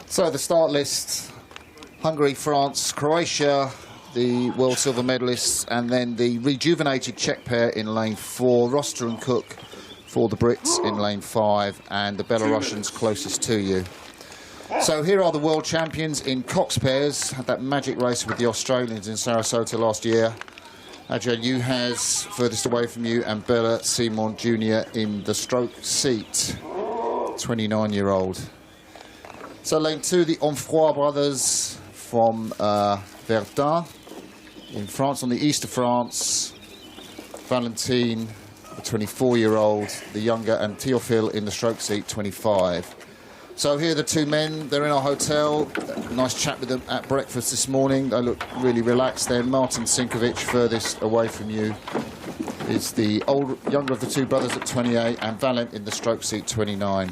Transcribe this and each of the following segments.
So the start list: Hungary, France, Croatia, the world silver medalists, and then the rejuvenated Czech pair in lane 4, Roster and Cook for the Brits in lane 5, and the Belarusians closest to you. So here are the world champions in Cox pairs. Had that magic race with the Australians in Sarasota last year. Adrian Juhas furthest away from you, and Bella Simon Jr. in the stroke seat, 29-year-old. So lane 2, the Onfroy brothers from Verdun in France, on the east of France. Valentin, the 24-year-old, the younger, and Théophile in the stroke seat, 25. So here are the two men. They're in our hotel. Nice chat with them at breakfast this morning. They look really relaxed there. Martin Sinkovic, furthest away from you, is the younger of the two brothers at 28, and Valent in the stroke seat, 29.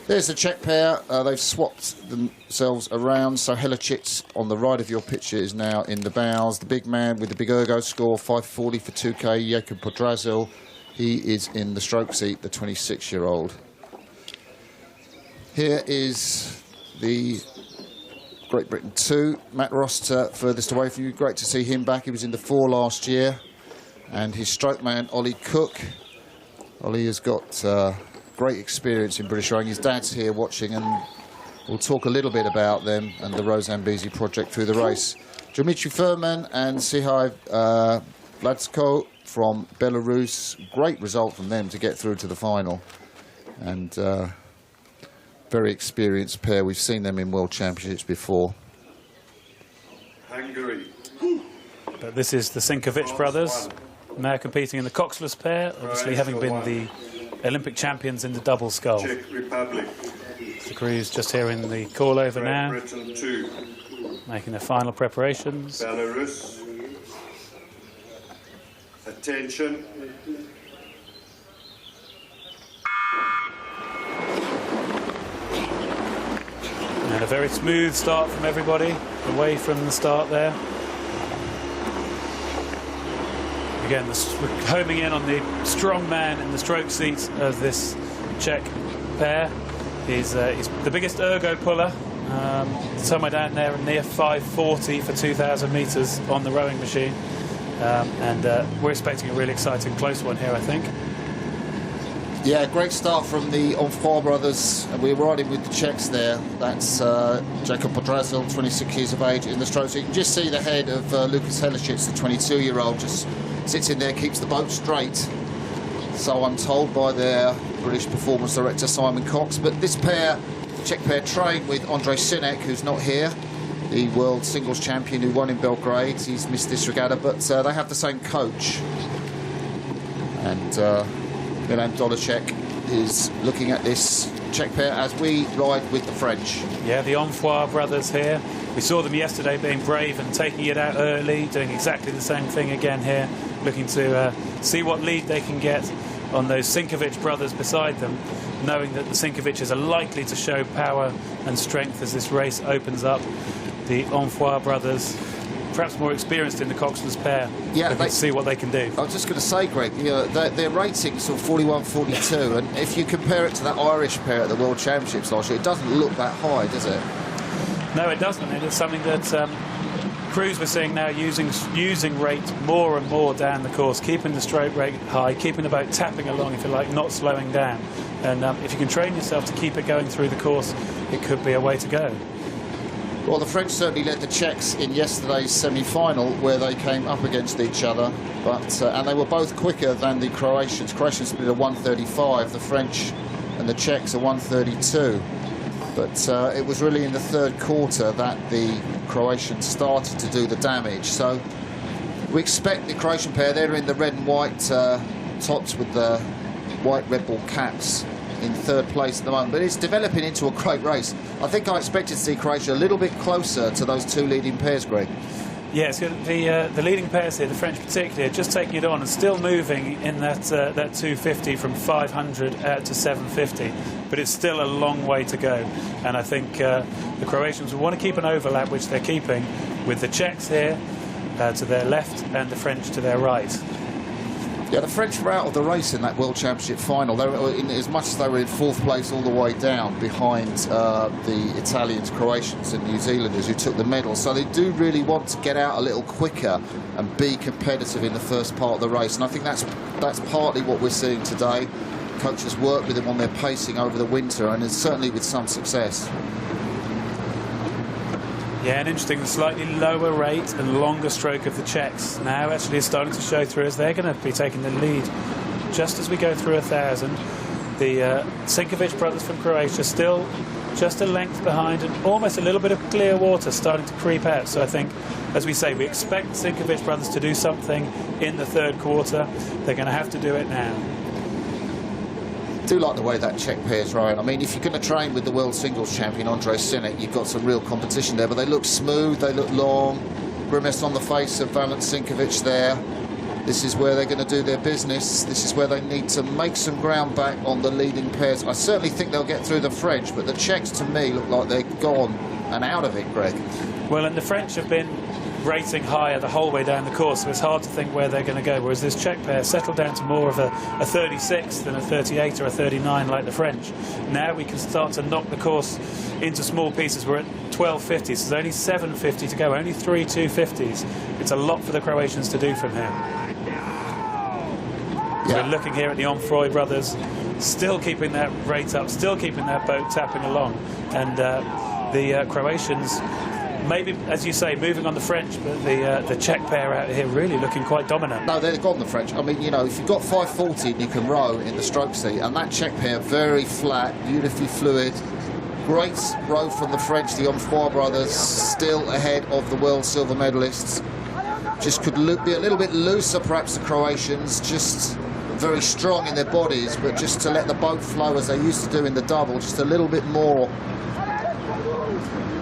There's the Czech pair. They've swapped themselves around. So Helicic on the right of your picture is now in the bows. The big man with the big ergo score, 540 for 2K, Jakub Podrazil. He is in the stroke seat, the 26-year-old. Here is the Great Britain 2, Matt Roster, furthest away from you. Great to see him back. He was in the 4 last year. And his stroke man, Ollie Cook. Ollie has got great experience in British rowing. His dad's here watching, and we'll talk a little bit about them and the Rose Zambezi project through the race. Dmitry Furman and Sihai Vladsko from Belarus. Great result from them to get through to the final. And very experienced pair. We've seen them in World Championships before. Hungary. But this is the Sinkovic brothers, now competing in the coxless pair, obviously having been the Olympic champions in the double scull. Czech Republic. The crew's just hearing the call over now, Britain 2. making their final preparations. Belarus. Attention. And a very smooth start from everybody, away from the start there. Again, we're homing in on the strong man in the stroke seat of this Czech pair. He's the biggest ergo puller, somewhere down there near 540 for 2,000 metres on the rowing machine. And we're expecting a really exciting close one here, I think. Yeah, great start from the Onfroy brothers. We're riding with the Czechs there. That's Jakub Podrazil, 26 years of age, in the stroke. So you can just see the head of Lukas Helicic, the 22-year-old, just sits in there, keeps the boat straight. So I'm told by their British performance director, Simon Cox. But this pair, the Czech pair, train with Andrej Sinek, who's not here, the world singles champion who won in Belgrade. He's missed this regatta, but they have the same coach. And Milan Dolacek is looking at this Czech pair as we ride with the French. Yeah, the Onfroy brothers here. We saw them yesterday being brave and taking it out early, doing exactly the same thing again here, looking to see what lead they can get on those Sinkovic brothers beside them, knowing that the Sinkovics are likely to show power and strength as this race opens up. The Onfroy brothers, perhaps more experienced in the coxless pair, let's see what they can do. I was just going to say, Greg, you know, their ratings sort of 41-42, and if you compare it to that Irish pair at the World Championships last year, it doesn't look that high, does it? No, it doesn't, and it's something that crews we're seeing now using rate more and more down the course, keeping the stroke rate high, keeping the boat tapping along, if you like, not slowing down. And if you can train yourself to keep it going through the course, it could be a way to go. Well, the French certainly led the Czechs in yesterday's semi-final, where they came up against each other, but and they were both quicker than the Croatians. Croatians split a 1:35, the French and the Czechs a 1:32. But it was really in the third quarter that the Croatians started to do the damage. So we expect the Croatian pair, they're in the red and white tops with the white Red Bull caps, in third place at the moment, but it's developing into a great race. I think I expected to see Croatia a little bit closer to those two leading pairs, Greg. Yes, the leading pairs here, the French particularly, are just taking it on and still moving in that 250 from 500 out to 750. But it's still a long way to go. And I think the Croatians will want to keep an overlap, which they're keeping, with the Czechs here to their left and the French to their right. Yeah, the French were out of the race in that World Championship final. They were as much as they were in 4th place all the way down behind the Italians, Croatians and New Zealanders who took the medal. So they do really want to get out a little quicker and be competitive in the first part of the race. And I think that's partly what we're seeing today. Coaches work with them on their pacing over the winter, and it's certainly with some success. Yeah, and interesting, the slightly lower rate and longer stroke of the Czechs now actually is starting to show through as they're going to be taking the lead just as we go through 1,000. The Sinkovic brothers from Croatia still just a length behind, and almost a little bit of clear water starting to creep out. So I think, as we say, we expect Sinkovic brothers to do something in the 3rd quarter. They're going to have to do it now. I do like the way that Czech pair's rowing. I mean, if you're going to train with the world singles champion Andrej Sinek, you've got some real competition there, but they look smooth, they look long. Grimace on the face of Valent Sinkovic there. This is where they're going to do their business. This is where they need to make some ground back on the leading pairs. I certainly think they'll get through the French, but the Czechs to me look like they're gone and out of it, Greg. Well, and the French have been rating higher the whole way down the course, so it's hard to think where they're going to go, whereas this Czech pair settled down to more of a 36 than a 38 or a 39 like the French. Now we can start to knock the course into small pieces. We're at 12.50, so there's only 7.50 to go, only 3 250s. It's a lot for the Croatians to do from here. Yeah. We're looking here at the Onfroy brothers, still keeping that rate up, still keeping that boat tapping along, and the Croatians, maybe, as you say, moving on the French, but the Czech pair out here really looking quite dominant. No, they've gone the French. I mean, you know, if you've got 540 and you can row in the stroke seat, and that Czech pair, very flat, beautifully fluid. Great row from the French, the Onfroy brothers, still ahead of the world silver medalists. Just could be a little bit looser, perhaps, the Croatians, just very strong in their bodies, but just to let the boat flow as they used to do in the double, just a little bit more.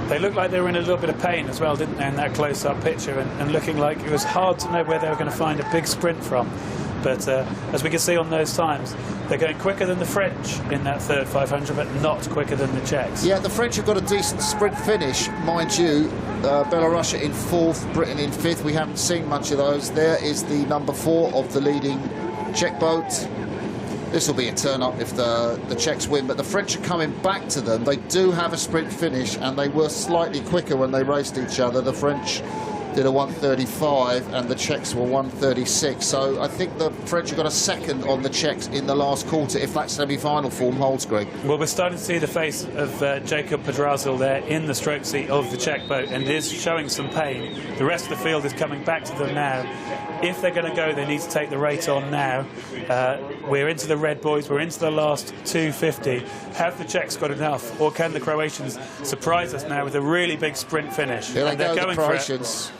They looked like they were in a little bit of pain as well, didn't they, in that close-up picture, and looking like it was hard to know where they were going to find a big sprint from. But as we can see on those times, they're going quicker than the French in that 3rd 500, but not quicker than the Czechs. Yeah, the French have got a decent sprint finish, mind you. Belarus in 4th, Britain in 5th. We haven't seen much of those. There is the number 4 of the leading Czech boat. This will be a turn-up if the Czechs win, but the French are coming back to them. They do have a sprint finish, and they were slightly quicker when they raced each other. The French did a 1:35, and the Czechs were 1:36. So I think the French have got a second on the Czechs in the last quarter, if that semi-final form holds, Greg. Well, we're starting to see the face of Jakub Podrazil there in the stroke seat of the Czech boat, and it is showing some pain. The rest of the field is coming back to them now. If they're going to go, they need to take the rate on now. We're into the red boys, we're into the last 250. Have the Czechs got enough, or can the Croatians surprise us now with a really big sprint finish? Here they go, the Croatians.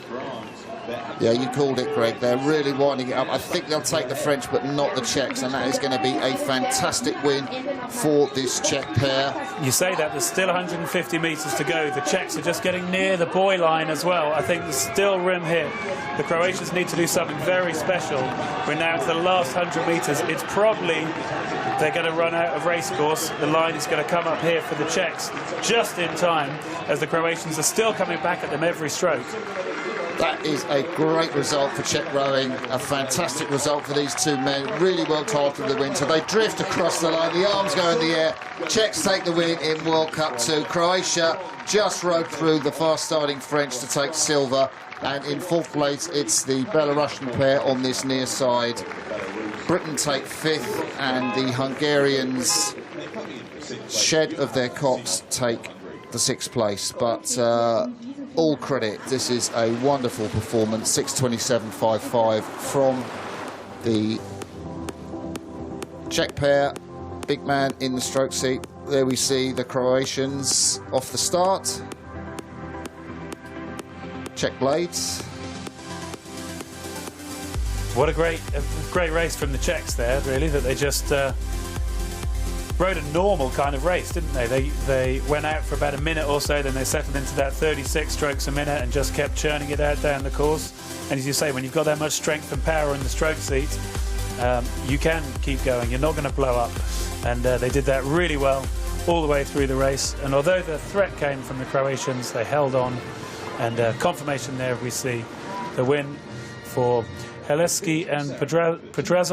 Yeah, you called it, Greg. They're really winding it up. I think they'll take the French, but not the Czechs, and that is going to be a fantastic win for this Czech pair. You say that, there's still 150 metres to go. The Czechs are just getting near the buoy line as well. I think there's still room here. The Croatians need to do something very special. We're now to the last 100 metres. It's probably they're going to run out of race course. The line is going to come up here for the Czechs just in time, as the Croatians are still coming back at them every stroke. That is a great result for Czech rowing, a fantastic result for these two men. Really worked hard for the winter. They drift across the line, the arms go in the air. Czechs take the win in World Cup 2. Croatia just rode through the fast-starting French to take silver, and in 4th place it's the Belarusian pair on this near side. Britain take 5th, and the Hungarians, shed of their cocks, take the 6th place. But all credit, this is a wonderful performance. 6:27.55 from the Czech pair. Big man in the stroke seat. There we see the Croatians off the start. Czech blades. What a great race from the Czechs there, really, that they just rode a normal kind of race, didn't they? They went out for about a minute or so, then they settled into that 36 strokes a minute and just kept churning it out down the course. And as you say, when you've got that much strength and power in the stroke seat, you can keep going. You're not going to blow up. And they did that really well all the way through the race. And although the threat came from the Croatians, they held on. And confirmation there, we see the win for Heleski and Podrazil.